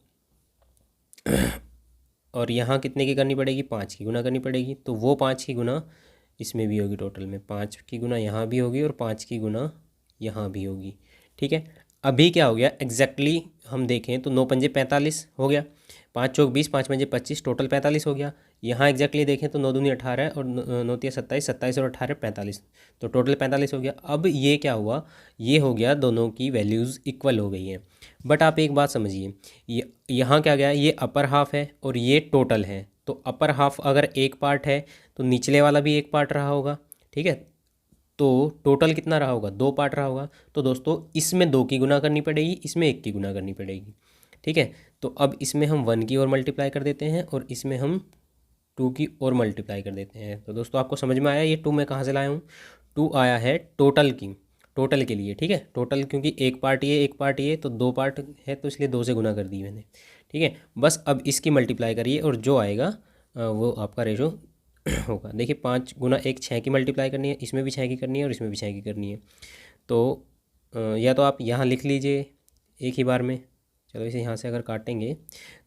और यहाँ कितने की करनी पड़ेगी, 5 की गुना करनी पड़ेगी। तो वो 5 की गुना इसमें भी होगी, टोटल में 5 की गुना यहाँ भी होगी और 5 की गुना यहाँ भी होगी। ठीक है, अभी क्या हो गया एग्जैक्टली हम देखें तो 9 पंजे 45 हो गया, 5 चौक 20, 5 पंजे 25, टोटल 45 हो गया। यहाँ एग्जैक्टली देखें तो 9 दूनी 18 और 9 तिया 27, 27 और 18 45, तो टोटल 45 हो गया। अब ये क्या हुआ, ये हो गया दोनों की वैल्यूज़ इक्वल हो गई हैं। बट आप एक बात समझिए, यहाँ क्या गया, ये अपर हाफ है और ये टोटल है। तो अपर हाफ अगर एक पार्ट है तो निचले वाला भी एक पार्ट रहा होगा। ठीक है, तो टोटल कितना रहा होगा, 2 पार्ट रहा होगा। तो दोस्तों इसमें 2 की गुना करनी पड़ेगी, इसमें 1 की गुना करनी पड़ेगी। ठीक है, तो अब इसमें हम 1 की और मल्टीप्लाई कर देते हैं और इसमें हम 2 की और मल्टीप्लाई कर देते हैं। तो दोस्तों आपको समझ में आया ये 2 मैं कहाँ से लाया हूँ, 2 आया है टोटल की, टोटल के लिए। ठीक है, टोटल क्योंकि एक पार्ट ये एक पार्ट ये, तो 2 पार्ट है तो इसलिए 2 से गुना कर दी मैंने। ठीक है, बस अब इसकी मल्टीप्लाई करिए और जो आएगा वो आपका रेशो होगा। देखिए 5 गुना 1 6 की मल्टीप्लाई करनी है, इसमें भी 6 की करनी है और इसमें भी 6 की करनी है। तो या तो आप यहाँ लिख लीजिए एक ही बार में। चलो इसे यहाँ से अगर काटेंगे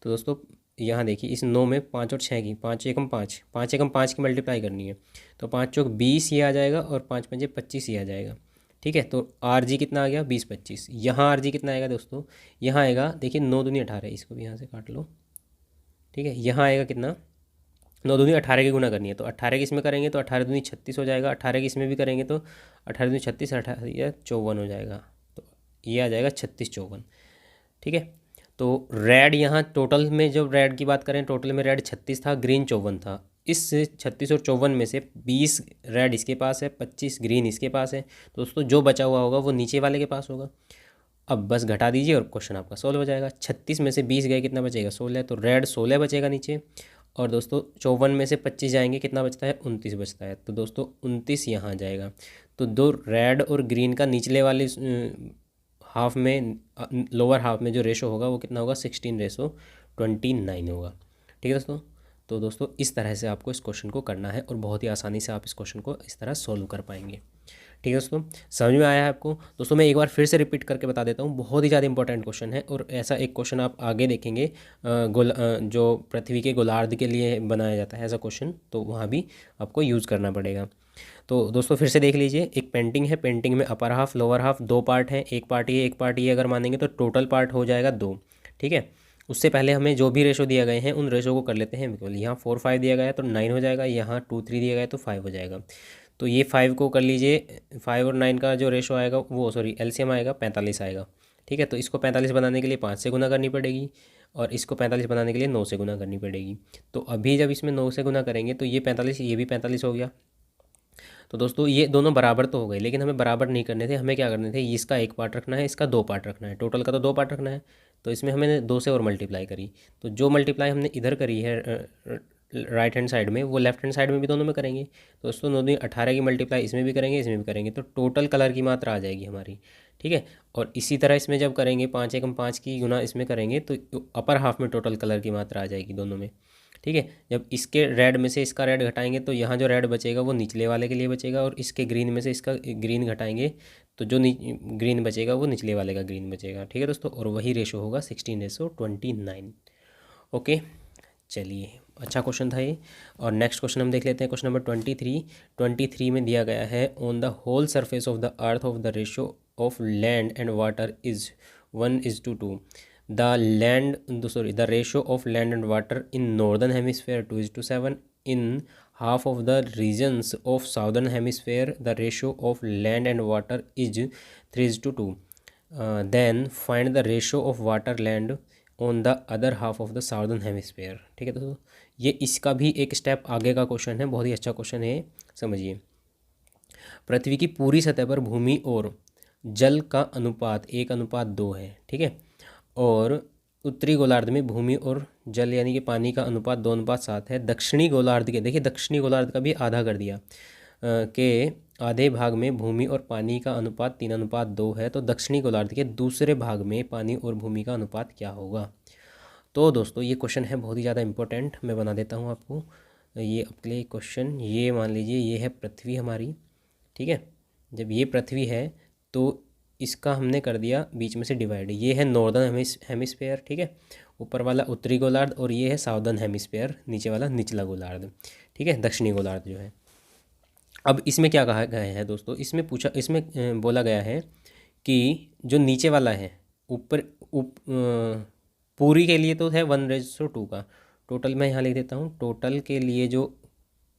तो दोस्तों यहाँ देखिए इस 9 में 5 और 6 की 5 एकम 5 5 एकम 5 की मल्टीप्लाई करनी है तो 5 चौक 20 ये आ जाएगा और 5 पंजे 25 ये आ जाएगा। ठीक है, तो आर जी कितना आ गया 20 25। यहाँ आर जी कितना आएगा दोस्तों, यहाँ आएगा देखिए 9 दूनी 18, इसको भी यहाँ से काट लो। ठीक है, यहाँ आएगा कितना 9 दूनी 18 की गुना करनी है तो 18 की इसमें करेंगे तो 18 दूनी 36 हो जाएगा, 18 की इसमें भी करेंगे तो 18 दूनी 36, 18 या 54 हो जाएगा। तो ये आ जाएगा 36 54। ठीक है, तो रेड यहाँ टोटल में जब रेड की बात करें टोटल में रेड 36 था, ग्रीन 54 था। इस 36 और 54 में से 20 रेड इसके पास है, 25 ग्रीन इसके पास है। तो दोस्तों जो बचा हुआ होगा वो नीचे वाले के पास होगा। अब बस घटा दीजिए और क्वेश्चन आपका सोल्व हो जाएगा। 36 में से 20 गए कितना बचेगा 16, तो रेड 16 बचेगा नीचे। और दोस्तों 54 में से 25 जाएंगे कितना बचता है 29 बचता है। तो दोस्तों 29 यहाँ आ जाएगा। तो दो रेड और ग्रीन का निचले वाले हाफ में लोअर हाफ में जो रेशो होगा वो कितना होगा 16:29 होगा। ठीक है दोस्तों, तो दोस्तों इस तरह से आपको इस क्वेश्चन को करना है और बहुत ही आसानी से आप इस क्वेश्चन को इस तरह सोल्व कर पाएंगे। ठीक है दोस्तों, समझ में आया है आपको। दोस्तों मैं एक बार फिर से रिपीट करके बता देता हूँ, बहुत ही ज़्यादा इंपॉर्टेंट क्वेश्चन है और ऐसा एक क्वेश्चन आप आगे देखेंगे जो पृथ्वी के गोलार्ध के लिए बनाया जाता है ऐसा क्वेश्चन, तो वहाँ भी आपको यूज़ करना पड़ेगा। तो दोस्तों फिर से देख लीजिए, एक पेंटिंग है, पेंटिंग में अपर हाफ लोअर हाफ दो पार्ट हैं, एक पार्ट ये एक पार्ट ये अगर मानेंगे तो टोटल पार्ट हो जाएगा 2। ठीक है, उससे पहले हमें जो भी रेशो दिया गए हैं उन रेशो को कर लेते हैं बिल्कुल। यहाँ 4 5 दिया गया है तो 9 हो जाएगा, यहाँ 2 3 दिया गया है तो 5 हो जाएगा। तो ये 5 को कर लीजिए, 5 और 9 का जो रेशो आएगा वो एलसीएम आएगा 45 आएगा। ठीक है, तो इसको 45 बनाने के लिए 5 से गुना करनी पड़ेगी और इसको 45 बनाने के लिए 9 से गुना करनी पड़ेगी। तो अभी जब इसमें 9 से गुना करेंगे तो ये 45 ये भी 45 हो गया। तो दोस्तों ये दोनों बराबर तो हो गए, लेकिन हमें बराबर नहीं करने थे, हमें क्या करने थे, इसका एक पार्ट रखना है इसका 2 पार्ट रखना है, टोटल का तो 2 पार्ट रखना है। तो इसमें हमने 2 से और मल्टीप्लाई करी, तो जो मल्टीप्लाई हमने इधर करी है राइट हैंड साइड में वो लेफ्ट हैंड साइड में भी दोनों में करेंगे। तो दोस्तों 9 दूनी 18 की मल्टीप्लाई इसमें भी करेंगे इसमें भी करेंगे, तो टोटल कलर की मात्रा आ जाएगी हमारी। ठीक है, और इसी तरह इसमें जब करेंगे 5 एकम 5 की गुना इसमें करेंगे तो अपर हाफ में टोटल कलर की मात्रा आ जाएगी दोनों में। ठीक है, जब इसके रेड में से इसका रेड घटाएंगे तो यहाँ जो रेड बचेगा वो निचले वाले के लिए बचेगा और इसके ग्रीन में से इसका ग्रीन घटाएंगे तो जो ग्रीन बचेगा वो निचले वाले का ग्रीन बचेगा। ठीक है दोस्तों, और वही रेशो होगा 16:29। ओके, चलिए अच्छा क्वेश्चन था ये। और नेक्स्ट क्वेश्चन हम देख लेते हैं, क्वेश्चन नंबर 23 में दिया गया है on the whole surface of the earth of the ratio of land and water is 1:2। The ratio of land and water in northern hemisphere 2:7. In half of the regions of southern hemisphere the ratio of land and water is 3:2. Then find the ratio of water land on the other half of the southern hemisphere। ठीक है दोस्तों, ये इसका भी एक स्टेप आगे का क्वेश्चन है, बहुत ही अच्छा क्वेश्चन है, समझिए। पृथ्वी की पूरी सतह पर भूमि और जल का अनुपात 1:2 है। ठीक है, और उत्तरी गोलार्ध में भूमि और जल यानी कि पानी का अनुपात 2:7 है। दक्षिणी गोलार्ध के देखिए दक्षिणी गोलार्ध का भी आधा कर दिया के आधे भाग में भूमि और पानी का अनुपात 3:2 है। तो दक्षिणी गोलार्ध के दूसरे भाग में पानी और भूमि का अनुपात क्या होगा। तो दोस्तों ये क्वेश्चन है बहुत ही ज़्यादा इंपॉर्टेंट, मैं बना देता हूँ आपको ये आपके लिए क्वेश्चन। ये मान लीजिए ये है पृथ्वी हमारी। ठीक है, जब ये पृथ्वी है तो इसका हमने कर दिया बीच में से डिवाइड, ये है नॉर्दर्न हेमिस्फेयर। ठीक है, ऊपर वाला उत्तरी गोलार्ध और ये है साउदर्न हेमिस्फेयर, नीचे वाला निचला गोलार्ध। ठीक है, दक्षिणी गोलार्ध जो है। अब इसमें क्या कहा गया है दोस्तों, इसमें बोला गया है कि जो नीचे वाला है ऊपर पूरी के लिए तो है 1:2 का। टोटल मैं यहाँ लिख देता हूँ, टोटल के लिए जो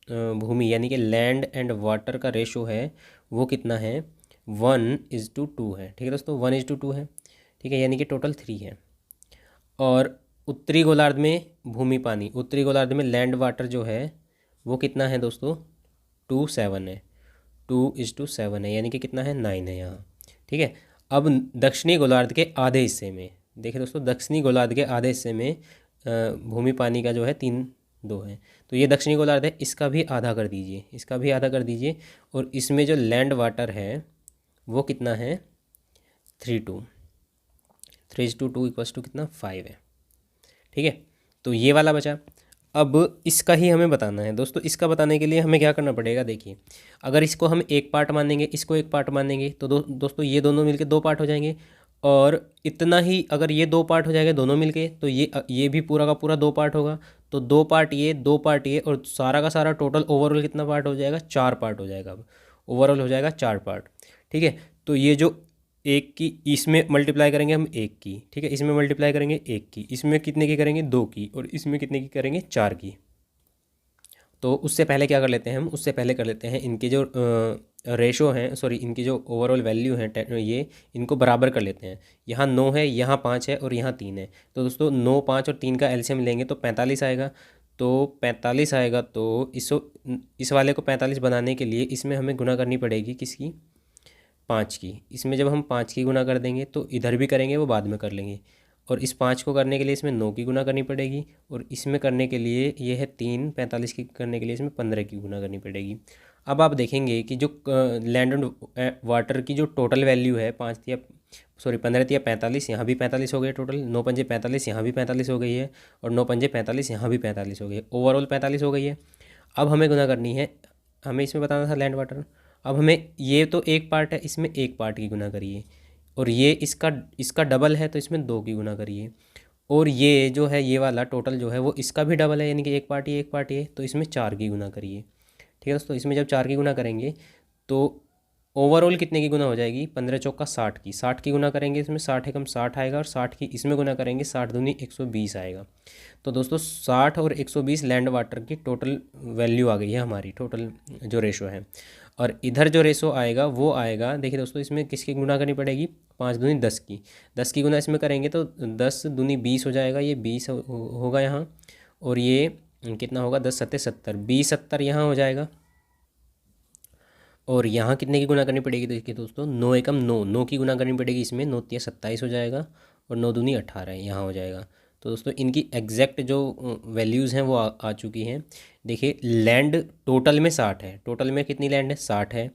भूमि यानी कि लैंड एंड वाटर का रेशो है वो कितना है 1:2 है। ठीक है दोस्तों, 1:2 है। ठीक है, यानी कि टोटल 3 है। और उत्तरी गोलार्ध में भूमि पानी, उत्तरी गोलार्ध में लैंड वाटर जो है वो कितना है दोस्तों 2:7 है, 2:7 है, यानी कि कितना है 9 है यहाँ। ठीक है, अब दक्षिणी गोलार्ध के आधे हिस्से में देखिए दोस्तों, दक्षिणी गोलार्ध के आधे हिस्से में भूमि पानी का जो है 3:2 है। तो ये दक्षिणी गोलार्ध है, इसका भी आधा कर दीजिए, इसका भी आधा कर दीजिए। और इसमें जो लैंड वाटर है वो कितना है 3:2 3:2 = कितना 5 है। ठीक है, तो ये वाला बचा। अब इसका ही हमें बताना है दोस्तों। इसका बताने के लिए हमें क्या करना पड़ेगा, देखिए अगर इसको हम एक पार्ट मानेंगे, इसको एक पार्ट मानेंगे, तो दोस्तों ये दोनों मिलके दो पार्ट हो जाएंगे। और इतना ही अगर ये दो पार्ट हो जाएगा दोनों मिलके, तो ये भी पूरा का पूरा दो पार्ट होगा। तो दो पार्ट ये, दो पार्ट ये, और सारा का सारा टोटल ओवरऑल कितना पार्ट हो जाएगा, चार पार्ट हो जाएगा। अब ओवरऑल हो जाएगा चार पार्ट। ठीक है, तो ये जो एक की, इसमें मल्टीप्लाई करेंगे हम एक की, ठीक है, इसमें मल्टीप्लाई करेंगे एक की, इसमें कितने की करेंगे, दो की, और इसमें कितने की करेंगे, चार की। तो उससे पहले क्या कर लेते हैं हम, उससे पहले कर लेते हैं इनके जो रेशो हैं, सॉरी इनकी जो ओवरऑल वैल्यू हैं, ये इनको बराबर कर लेते हैं। यहाँ 9 है, यहाँ 5 है, और यहाँ 3 है। तो दोस्तों 9, 5 और 3 का एलसीएम लेंगे तो 45 आएगा। तो 45 आएगा, तो इस वाले को 45 बनाने के लिए इसमें हमें गुना करनी पड़ेगी किसकी, 5 की। इसमें जब हम 5 की गुना कर देंगे तो इधर भी करेंगे, वो बाद में कर लेंगे। और इस 5 को करने के लिए इसमें 9 की गुना करनी पड़ेगी, और इसमें करने के लिए ये है 3, 45 की करने के लिए इसमें 15 की गुना करनी पड़ेगी। अब आप देखेंगे कि जो लैंड एंड वाटर की जो टोटल वैल्यू है 15 या 45, यहाँ भी 45 हो गई टोटल, 9 पंजे 45, यहाँ भी 45 हो गई है, और 9 पंजे 45, यहाँ भी 45 हो गई है, ओवरऑल 45 हो गई है। अब हमें गुना करनी है, हमें इसमें बताना था लैंड वाटर। अब हमें, ये तो एक पार्ट है, इसमें एक पार्ट की गुना करिए, और ये इसका इसका डबल है तो इसमें दो की गुना करिए, और ये जो है ये वाला टोटल जो है वो इसका भी डबल है, यानी कि एक पार्ट ये एक पार्ट ये, तो इसमें चार की गुना करिए। ठीक है दोस्तों, इसमें जब चार की गुना करेंगे तो ओवरऑल कितने की गुना हो जाएगी, 15 चौका 60 की, 60 की गुना करेंगे, इसमें 60 एकम 60 आएगा, और 60 की इसमें गुना करेंगे, 60 दूनी 120 आएगा। तो दोस्तों 60 और 120 लैंड वाटर की टोटल वैल्यू आ गई है हमारी, टोटल जो रेशो है। और इधर जो रेशो आएगा वो आएगा, देखिए दोस्तों इसमें किसकी गुना करनी पड़ेगी, 5 दूनी 10 की, 10 की गुना इसमें करेंगे तो 10 दूनी 20 हो जाएगा, ये 20 होगा यहाँ, और ये कितना होगा, 10 सत्ते 70, 20 70 यहाँ हो जाएगा। और यहाँ कितने की गुना करनी पड़ेगी, देखिए दोस्तों 9 एकम 9, 9 की गुना करनी पड़ेगी इसमें, 9 तिया 27 हो जाएगा, और 9 दूनी 18 यहाँ हो जाएगा। तो दोस्तों इनकी एग्जैक्ट जो वैल्यूज़ हैं वो आ चुकी हैं। देखिए लैंड टोटल में 60 है, टोटल में कितनी लैंड है, 60 है।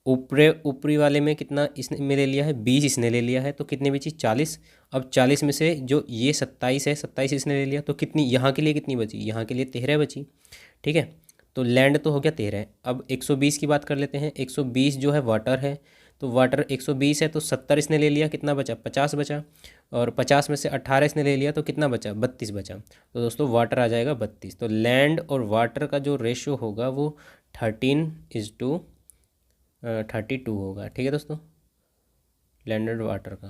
ऊपरी वाले में कितना इसने ले लिया है, 20 इसने ले लिया है, तो कितनी बची, 40। अब 40 में से जो ये 27 है, 27 इसने ले लिया, तो कितनी यहाँ के लिए कितनी बची, यहाँ के लिए 13 बची। ठीक है, तो लैंड तो हो गया 13। अब 120 की बात कर लेते हैं, 120 जो है वाटर है, तो वाटर 120 है, तो 70 इसने ले लिया, कितना बचा, 50 बचा, और 50 में से 18 इसने ले लिया, तो कितना बचा, 32 बचा। तो दोस्तों वाटर आ जाएगा 32। तो लैंड और वाटर का जो रेशो होगा वो 13:32 होगा। ठीक है दोस्तों, लैंड एंड वाटर का,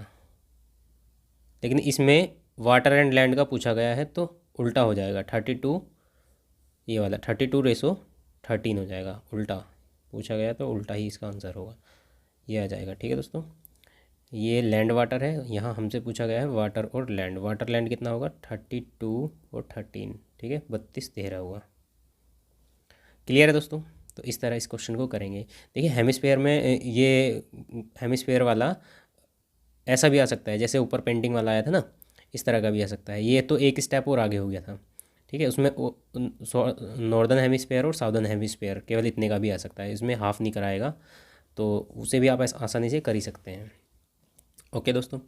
लेकिन इसमें वाटर एंड लैंड का पूछा गया है तो उल्टा हो जाएगा, 32, ये वाला 32:13 हो जाएगा, उल्टा पूछा गया तो उल्टा ही इसका आंसर होगा, ये आ जाएगा। ठीक है दोस्तों, ये लैंड वाटर है, यहाँ हमसे पूछा गया है वाटर और लैंड। वाटर लैंड कितना होगा, 32 और 13, ठीक है, 32 13 होगा। क्लियर है दोस्तों, तो इस तरह इस क्वेश्चन को करेंगे। देखिए हेमिस्फेयर में ये हेमिस्फेयर वाला ऐसा भी आ सकता है, जैसे ऊपर पेंटिंग वाला आया था ना, इस तरह का भी आ सकता है। ये तो एक स्टेप और आगे हो गया था। ठीक है, उसमें नॉर्दर्न हेमिस्फेयर और साउदर्न हेमिस्फेयर केवल इतने का भी आ सकता है, इसमें हाफ नहीं कराएगा, तो उसे भी आप आसानी से कर ही सकते हैं। ओके दोस्तों,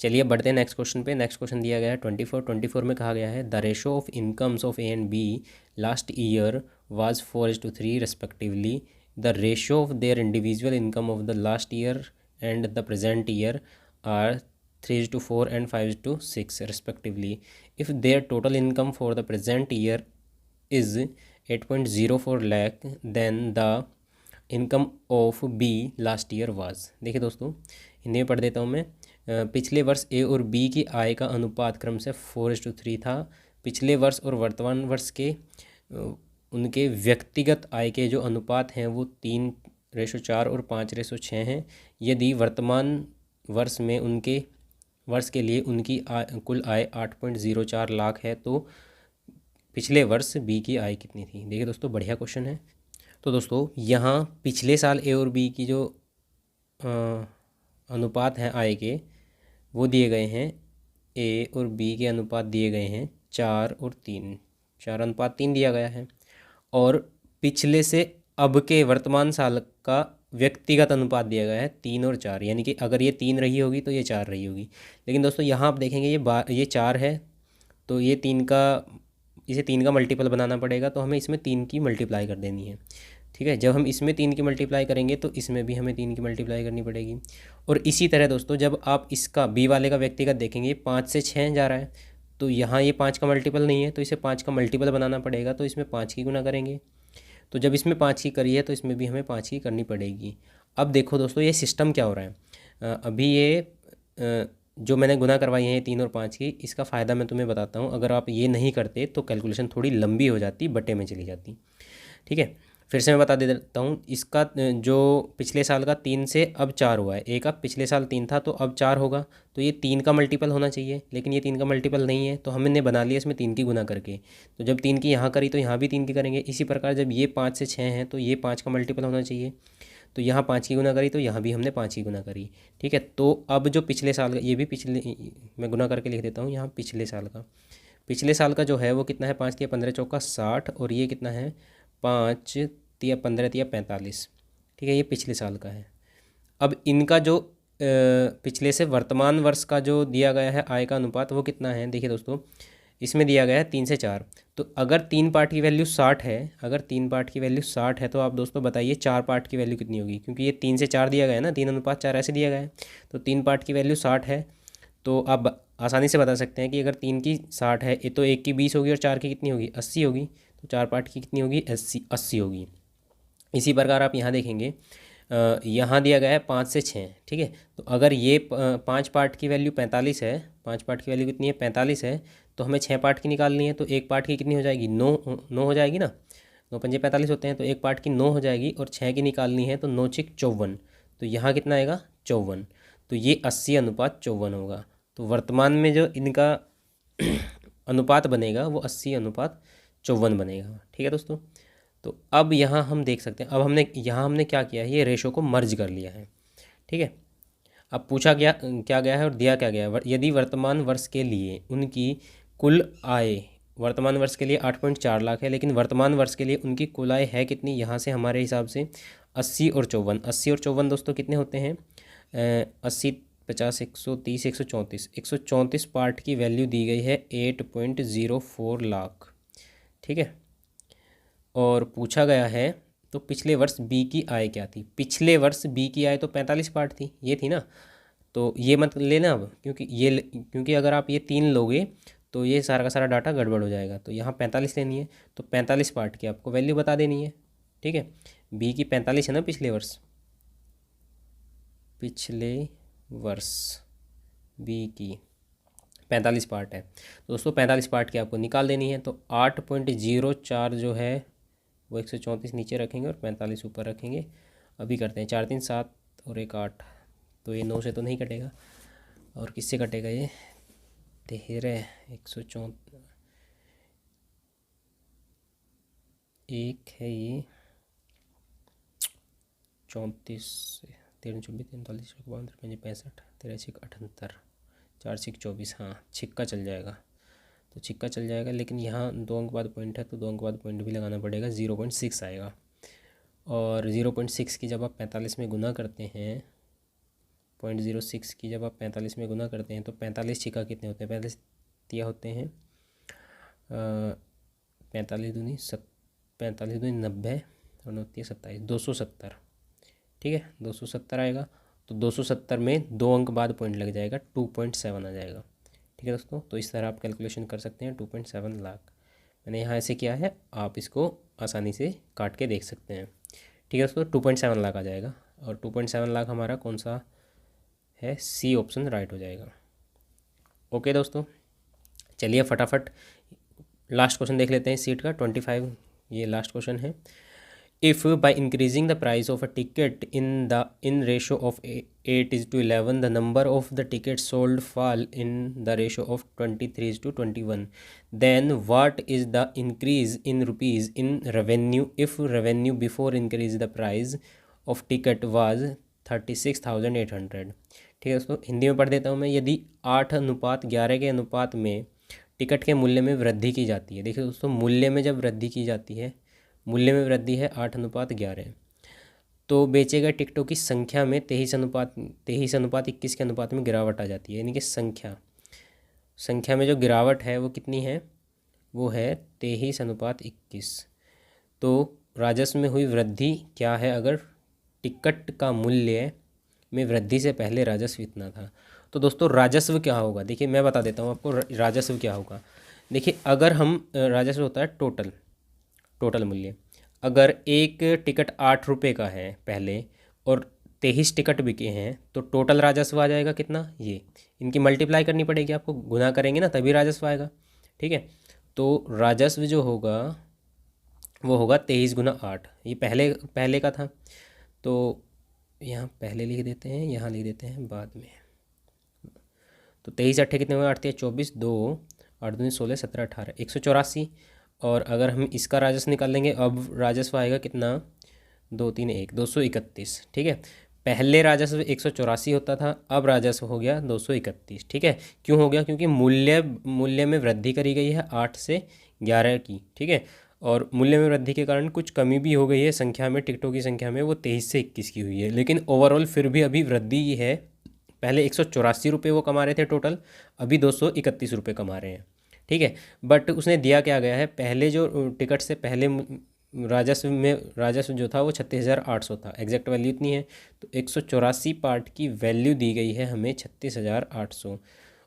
चलिए बढ़ते हैं नेक्स्ट क्वेश्चन पे। नेक्स्ट क्वेश्चन दिया गया है 24 में कहा गया है the ratio of incomes of A and B last year was 4:3 respectively. The ratio of their individual income of the last year and the present year are 3:4 and 5:6 respectively. If their total income for the present year is 8.04 lakh, then the income of B last year was। देखिए दोस्तों, हिंदी में पढ़ देता हूँ मैं। पिछले वर्ष ए और बी की आय का अनुपात क्रम से 4:3 था। पिछले वर्ष और वर्तमान वर्ष के उनके व्यक्तिगत आय के जो अनुपात हैं वो 3:4 और 5:6 हैं। यदि वर्तमान वर्ष में उनके वर्ष के लिए उनकी कुल आय 8.04 लाख है, तो पिछले वर्ष बी की आय कितनी थी। देखिए दोस्तों, बढ़िया क्वेश्चन है। तो दोस्तों यहाँ पिछले साल ए और बी की जो अनुपात हैं आय के, वो दिए गए हैं। ए और बी के अनुपात दिए गए हैं 4 और 3, 4:3 दिया गया है। और पिछले से अब के वर्तमान साल का व्यक्तिगत अनुपात दिया गया है 3 और 4, यानी कि अगर ये 3 रही होगी तो ये 4 रही होगी। लेकिन दोस्तों यहाँ आप देखेंगे ये 4 है, तो ये 3 का इसे 3 का मल्टीपल बनाना पड़ेगा, तो हमें इसमें 3 की मल्टीप्लाई कर देनी है। ठीक है, जब हम इसमें 3 की मल्टीप्लाई करेंगे तो इसमें भी हमें 3 की मल्टीप्लाई करनी पड़ेगी। और इसी तरह दोस्तों जब आप इसका बी वाले का व्यक्तिगत देखेंगे 5 से 6 जा रहा है, तो यहाँ ये 5 का मल्टीपल नहीं है, तो इसे 5 का मल्टीपल बनाना पड़ेगा, तो इसमें 5 की गुना करेंगे। तो जब इसमें 5 की करी है तो इसमें भी हमें 5 की करनी पड़ेगी। अब देखो दोस्तों ये सिस्टम क्या हो रहा है। अभी ये जो मैंने गुना करवाई है 3 और 5 की, इसका फ़ायदा मैं तुम्हें बताता हूँ। अगर आप ये नहीं करते तो कैलकुलेशन थोड़ी लंबी हो जाती, बटे में चली जाती। ठीक है, फिर से मैं बता देता हूँ। इसका जो पिछले साल का 3 से अब 4 हुआ है, ए का पिछले साल 3 था तो अब 4 होगा, तो ये 3 का मल्टीपल होना चाहिए, लेकिन ये 3 का मल्टीपल नहीं है, तो हमने बना लिया इसमें 3 की गुना करके। तो जब 3 की यहाँ करी तो यहाँ भी 3 की करेंगे। इसी प्रकार जब ये 5 से 6 हैं तो ये 5 का मल्टीपल होना चाहिए, तो यहाँ 5 की गुना करी तो यहाँ भी हमने 5 की गुना करी। ठीक है, तो अब जो पिछले साल का, ये भी पिछले, मैं गुना करके लिख देता हूँ यहाँ, पिछले साल का जो है वो कितना है, 5 तिया 15 चौका 60, और ये कितना है 5 तिया 15 तिया 45। ठीक है, ये पिछले साल का है। अब इनका जो पिछले से वर्तमान वर्ष का जो दिया गया है आय का अनुपात वो कितना है, देखिए दोस्तों इसमें दिया गया है 3 से 4। तो अगर 3 पार्ट की वैल्यू 60 है, अगर 3 पार्ट की वैल्यू 60 है तो आप दोस्तों बताइए 4 पार्ट की वैल्यू कितनी होगी, क्योंकि ये 3 से 4 दिया गया है ना, 3:4 ऐसे दिया गया है। तो 3 पार्ट की वैल्यू 60 है, तो आप आसानी से बता सकते हैं कि अगर 3 की 60 है ये तो 1 की 20 होगी और 4 की कितनी होगी 80 होगी, तो 4 पार्ट की कितनी होगी 80 होगी। इसी प्रकार आप यहाँ देखेंगे, यहाँ दिया गया है 5 से 6। ठीक है, तो अगर ये 5 पार्ट की वैल्यू 45 है, 5 पार्ट की वैल्यू कितनी है 45 है, तो हमें 6 पार्ट की निकालनी है, तो एक पार्ट की कितनी हो जाएगी 9 हो जाएगी ना, 9 पंजे 45 होते हैं, तो एक पार्ट की 9 हो जाएगी, और 6 की निकालनी है तो 9 6 54, तो यहाँ कितना आएगा 54, तो ये 80:54 होगा। तो वर्तमान में जो इनका अनुपात बनेगा वो 80:54 बनेगा। ठीक है दोस्तों, तो अब यहाँ हम देख सकते हैं, अब हमने क्या किया है, ये रेशो को मर्ज कर लिया है। ठीक है, अब पूछा क्या गया है और दिया क्या गया है, यदि वर्तमान वर्ष के लिए उनकी कुल आय, वर्तमान वर्ष के लिए 8.4 लाख है, लेकिन वर्तमान वर्ष के लिए उनकी कुल आय है कितनी, यहाँ से हमारे हिसाब से 80 और 54 दोस्तों कितने होते हैं 80 50 130 134 पार्ट की वैल्यू दी गई है 8.04 लाख। ठीक है, और पूछा गया है तो पिछले वर्ष बी की आय क्या थी, पिछले वर्ष बी की आय तो 45 पार्ट थी, ये थी ना, तो ये मत लेना अब, क्योंकि अगर आप ये 3 लोगे तो ये सारा का सारा डाटा गड़बड़ हो जाएगा। तो यहाँ 45 लेनी है, तो 45 पार्ट की आपको वैल्यू बता देनी है। ठीक है, बी की 45 है ना, पिछले वर्ष बी की 45 पार्ट है, तो दोस्तों 45 पार्ट की आपको निकाल देनी है। तो 8.04 जो है वो 134 नीचे रखेंगे और 45 ऊपर रखेंगे। अभी करते हैं 4 3 7 और 1 8, तो ये 9 से तो नहीं कटेगा, और किससे कटेगा ये 13 134, एक है ये 34 13 24 43 52 55 63 78 4 6 24, हाँ छिक्का चल जाएगा, तो छिक्का चल जाएगा, लेकिन यहाँ 2 अंक बाद पॉइंट है तो 2 अंक बाद पॉइंट भी लगाना पड़ेगा, 0.6 आएगा। और 0.6 की जब आप 45 में गुना करते हैं, 0.06 की जब आप 45 में गुना करते हैं तो 45 छिक्का कितने होते हैं, 45 तिया होते हैं 45 दूनी 90 और 9 तिया 27, 270। ठीक है, 270 आएगा, तो 270 में 2 अंक बाद पॉइंट लग जाएगा, 2.7 आ जाएगा। ठीक है दोस्तों, तो इस तरह आप कैलकुलेशन कर सकते हैं 2.7 लाख। मैंने यहाँ ऐसे किया है, आप इसको आसानी से काट के देख सकते हैं। ठीक है दोस्तों, 2.7 लाख आ जाएगा, और 2.7 लाख हमारा कौन सा है, सी ऑप्शन राइट हो जाएगा। ओके दोस्तों, चलिए फटाफट लास्ट क्वेश्चन देख लेते हैं सीट का 25, ये लास्ट क्वेश्चन है। If by increasing the price of a ticket in ratio of 8:11, the number of the tickets sold fall in the ratio of 23:21, then what is the increase in rupees in revenue if revenue before increase the price of ticket was 36,800। ठीक है दोस्तों, हिंदी में पढ़ देता हूँ मैं। यदि 8:11 के अनुपात में टिकट के मूल्य में वृद्धि की जाती है, देखिए दोस्तों मूल्य में जब वृद्धि की जाती है, मूल्य में वृद्धि है 8:11, तो बेचे गए टिकटों की संख्या में 23:21 के अनुपात में गिरावट आ जाती है, यानी कि संख्या में जो गिरावट है वो कितनी है, वो है 23:21। तो राजस्व में हुई वृद्धि क्या है अगर टिकट का मूल्य में वृद्धि से पहले राजस्व इतना था। तो दोस्तों राजस्व क्या होगा, देखिए मैं बता देता हूँ आपको राजस्व क्या होगा। देखिए अगर हम राजस्व होता है टोटल मूल्य। अगर एक टिकट 8 रुपये का है पहले और 23 टिकट बिके हैं तो टोटल राजस्व आ जाएगा कितना, ये इनकी मल्टीप्लाई करनी पड़ेगी आपको, गुना करेंगे ना तभी राजस्व आएगा। ठीक है, तो राजस्व जो होगा वो होगा 23 × 8। ये पहले पहले का था, तो यहाँ पहले लिख देते हैं, यहाँ लिख देते हैं बाद में। तो 23 × 8 कितने हुए, 8×3 = 24, 2 8×2 = 16, 17 18 184। और अगर हम इसका राजस्व निकाल लेंगे, अब राजस्व आएगा कितना, 2 3 1 231। ठीक है, पहले राजस्व 184 होता था, अब राजस्व हो गया 231। ठीक है, क्यों हो गया, क्योंकि मूल्य में वृद्धि करी गई है 8 से 11 की। ठीक है, और मूल्य में वृद्धि के कारण कुछ कमी भी हो गई है संख्या में, टिकटों की संख्या में, वो 23 से 21 की हुई है, लेकिन ओवरऑल फिर भी अभी वृद्धि ही है। पहले 184 रुपये वो कमा रहे थे टोटल, अभी 231 रुपये कमा रहे हैं। ठीक है, बट उसने दिया क्या गया है, पहले जो टिकट से पहले राजस्व जो था वो 36,800 था, एग्जैक्ट वैल्यू इतनी है। तो 184 पार्ट की वैल्यू दी गई है हमें 36,800,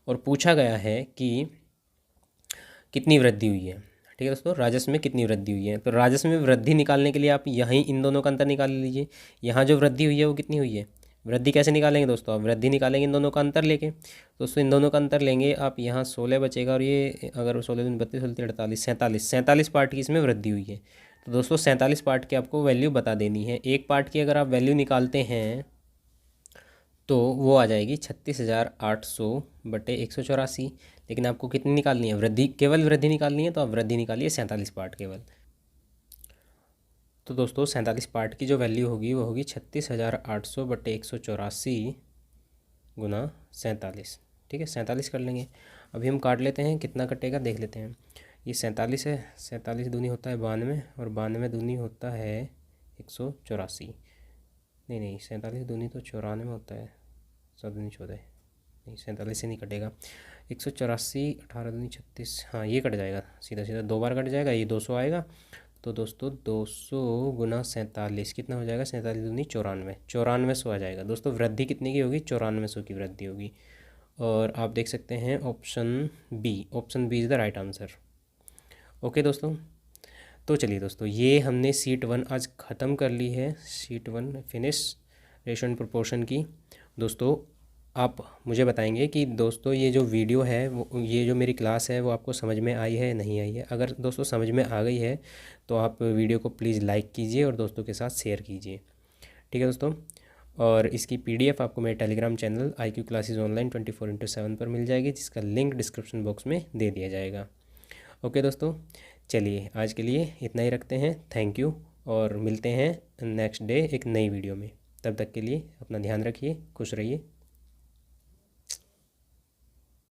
और पूछा गया है कि कितनी वृद्धि हुई है। ठीक है दोस्तों, राजस्व में कितनी वृद्धि हुई है। तो राजस्व में वृद्धि निकालने के लिए आप यहीं इन दोनों का अंतर निकाल लीजिए। यहाँ जो वृद्धि हुई है वो कितनी हुई है, वृद्धि कैसे निकालेंगे दोस्तों, आप वृद्धि निकालेंगे इन दोनों का अंतर लेके। दोस्तों इन दोनों का अंतर लेंगे आप, यहाँ 16 बचेगा, और ये अगर 16 दूनी 32, 48 47 पार्ट की इसमें वृद्धि हुई है। तो दोस्तों 47 पार्ट की आपको वैल्यू बता देनी है। एक पार्ट की अगर आप वैल्यू निकालते हैं तो वो आ जाएगी 36,800 बटे 184। लेकिन आपको कितनी निकालनी है, वृद्धि, केवल वृद्धि निकालनी है, तो आप वृद्धि निकालिए 47 पार्ट केवल। तो दोस्तों 47 पार्ट की जो वैल्यू होगी वो होगी 36,800 बटे 184 गुना 47। ठीक है, 47 कर लेंगे। अभी हम काट लेते हैं, कितना कटेगा देख लेते हैं। ये 47 है, 47 दूनी होता है 92, और 92 दूनी होता है 184। नहीं 47 दूनी तो 94 होता है, 7 दूनी 14, नहीं 47 से नहीं कटेगा। 184 18 दूनी 36, हाँ ये कट जाएगा, सीधा सीधा 2 बार कट जाएगा, ये 200 आएगा। तो दोस्तों 200 गुना 47 कितना हो जाएगा, 47 दूनी 94, 9400 आ जाएगा। दोस्तों वृद्धि कितने की होगी, 9400 की वृद्धि होगी। और आप देख सकते हैं option B is the right answer. Okay दोस्तों, तो चलिए दोस्तों ये हमने शीट 1 आज ख़त्म कर ली है, sheet 1 finish ratio and proportion की। दोस्तों आप मुझे बताएंगे कि दोस्तों ये जो वीडियो है वो, ये जो मेरी क्लास है वो आपको समझ में आई है नहीं आई है। अगर दोस्तों समझ में आ गई है तो आप वीडियो को प्लीज़ लाइक कीजिए और दोस्तों के साथ शेयर कीजिए। ठीक है दोस्तों, और इसकी PDF आपको मेरे Telegram channel IQ classes online 24/7 पर मिल जाएगी, जिसका लिंक डिस्क्रिप्शन बॉक्स में दे दिया जाएगा। ओके दोस्तों, चलिए आज के लिए इतना ही रखते हैं। थैंक यू, और मिलते हैं नेक्स्ट डे एक नई वीडियो में। तब तक के लिए अपना ध्यान रखिए, खुश रहिए।